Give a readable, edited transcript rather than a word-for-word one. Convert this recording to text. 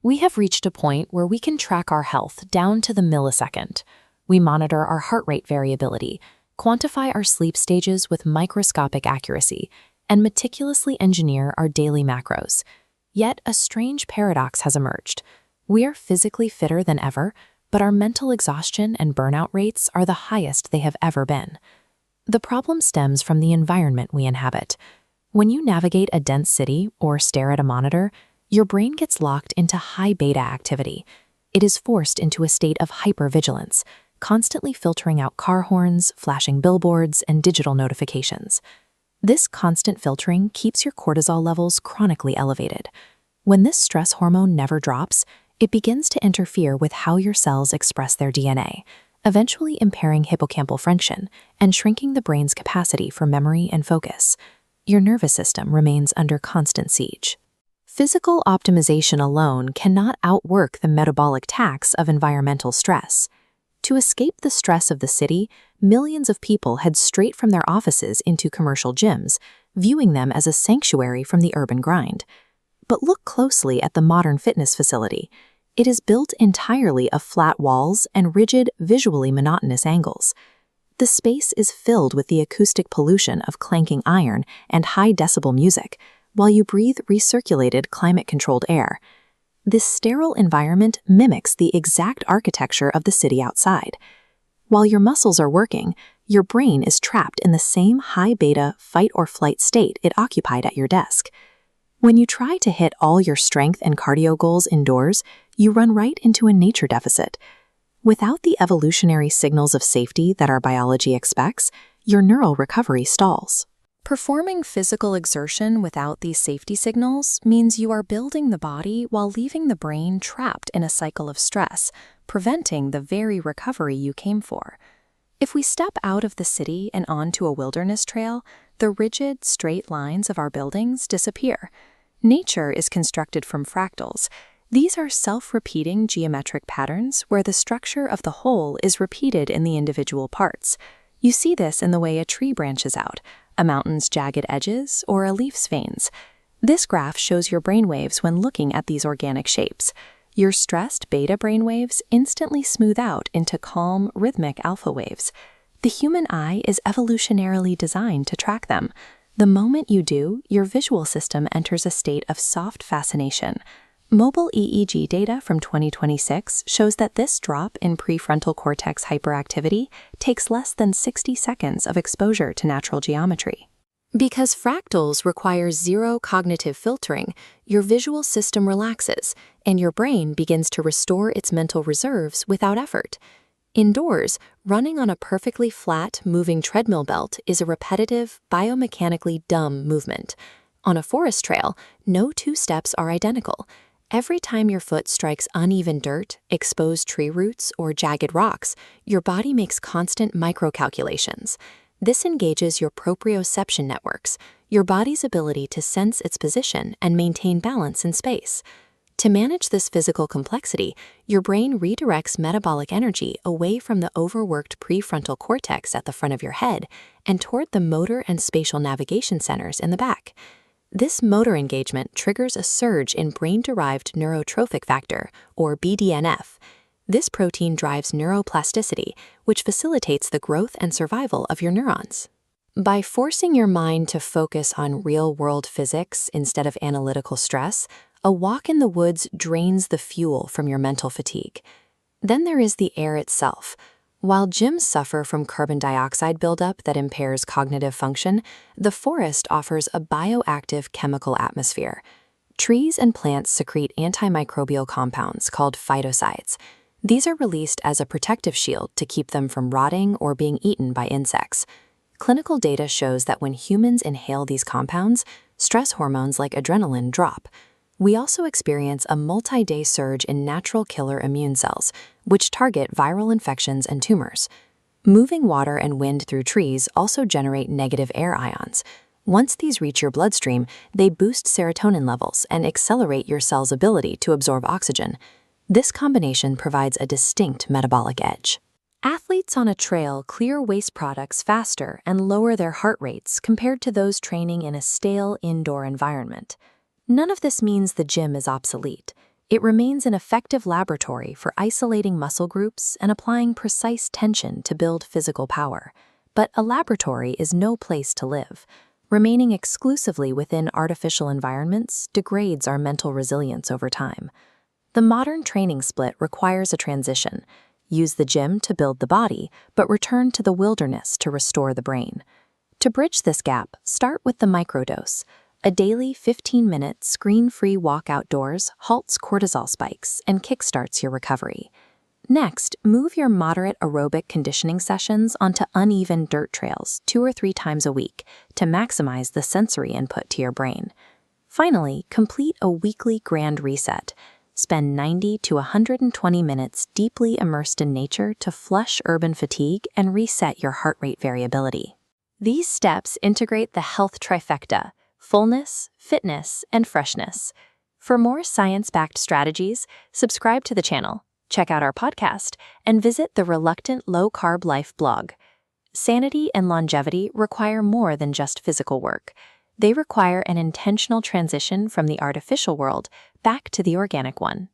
We have reached a point where we can track our health down to the millisecond. We monitor our heart rate variability, quantify our sleep stages with microscopic accuracy, and meticulously engineer our daily macros. Yet a strange paradox has emerged. We are physically fitter than ever, but our mental exhaustion and burnout rates are the highest they have ever been. The problem stems from the environment we inhabit. When you navigate a dense city or stare at a monitor, your brain gets locked into high beta activity. It is forced into a state of hypervigilance, constantly filtering out car horns, flashing billboards, and digital notifications. This constant filtering keeps your cortisol levels chronically elevated. When this stress hormone never drops, it begins to interfere with how your cells express their DNA, eventually impairing hippocampal function and shrinking the brain's capacity for memory and focus. Your nervous system remains under constant siege. Physical optimization alone cannot outwork the metabolic tax of environmental stress. To escape the stress of the city, millions of people head straight from their offices into commercial gyms, viewing them as a sanctuary from the urban grind. But look closely at the modern fitness facility. It is built entirely of flat walls and rigid, visually monotonous angles. The space is filled with the acoustic pollution of clanking iron and high-decibel music, while you breathe recirculated, climate-controlled air. This sterile environment mimics the exact architecture of the city outside. While your muscles are working, your brain is trapped in the same high-beta fight-or-flight state it occupied at your desk. When you try to hit all your strength and cardio goals indoors, you run right into a nature deficit. Without the evolutionary signals of safety that our biology expects, your neural recovery stalls. Performing physical exertion without these safety signals means you are building the body while leaving the brain trapped in a cycle of stress, preventing the very recovery you came for. If we step out of the city and onto a wilderness trail, the rigid, straight lines of our buildings disappear. Nature is constructed from fractals. These are self-repeating geometric patterns where the structure of the whole is repeated in the individual parts. You see this in the way a tree branches out, a mountain's jagged edges, or a leaf's veins. This graph shows your brainwaves when looking at these organic shapes. Your stressed beta brainwaves instantly smooth out into calm, rhythmic alpha waves. The human eye is evolutionarily designed to track them. The moment you do, your visual system enters a state of soft fascination. Mobile EEG data from 2026 shows that this drop in prefrontal cortex hyperactivity takes less than 60 seconds of exposure to natural geometry. Because fractals require zero cognitive filtering, your visual system relaxes, and your brain begins to restore its mental reserves without effort. Indoors, running on a perfectly flat, moving treadmill belt is a repetitive, biomechanically dumb movement. On a forest trail, no two steps are identical. Every time your foot strikes uneven dirt, exposed tree roots, or jagged rocks, your body makes constant microcalculations. This engages your proprioception networks, your body's ability to sense its position and maintain balance in space. To manage this physical complexity, your brain redirects metabolic energy away from the overworked prefrontal cortex at the front of your head and toward the motor and spatial navigation centers in the back. This motor engagement triggers a surge in brain-derived neurotrophic factor, or BDNF. This protein drives neuroplasticity, which facilitates the growth and survival of your neurons. By forcing your mind to focus on real-world physics instead of analytical stress, a walk in the woods drains the fuel from your mental fatigue. Then there is the air itself. While gyms suffer from carbon dioxide buildup that impairs cognitive function, the forest offers a bioactive chemical atmosphere. Trees and plants secrete antimicrobial compounds called phytoncides. These are released as a protective shield to keep them from rotting or being eaten by insects. Clinical data shows that when humans inhale these compounds, stress hormones like adrenaline drop. We also experience a multi-day surge in natural killer immune cells, which target viral infections and tumors. Moving water and wind through trees also generate negative air ions. Once these reach your bloodstream, they boost serotonin levels and accelerate your cell's ability to absorb oxygen. This combination provides a distinct metabolic edge. Athletes on a trail clear waste products faster and lower their heart rates compared to those training in a stale indoor environment. None of this means the gym is obsolete. It remains an effective laboratory for isolating muscle groups and applying precise tension to build physical power. But a laboratory is no place to live. Remaining exclusively within artificial environments degrades our mental resilience over time. The modern training split requires a transition. Use the gym to build the body, but return to the wilderness to restore the brain. To bridge this gap, start with the microdose. A daily 15-minute screen-free walk outdoors halts cortisol spikes and kickstarts your recovery. Next, move your moderate aerobic conditioning sessions onto uneven dirt trails 2 or 3 times a week to maximize the sensory input to your brain. Finally, complete a weekly grand reset. Spend 90 to 120 minutes deeply immersed in nature to flush urban fatigue and reset your heart rate variability. These steps integrate the health trifecta: fullness, fitness, and freshness. For more science-backed strategies, subscribe to the channel, check out our podcast, and visit the Reluctant Low Carb Life blog. Sanity and longevity require more than just physical work. They require an intentional transition from the artificial world back to the organic one.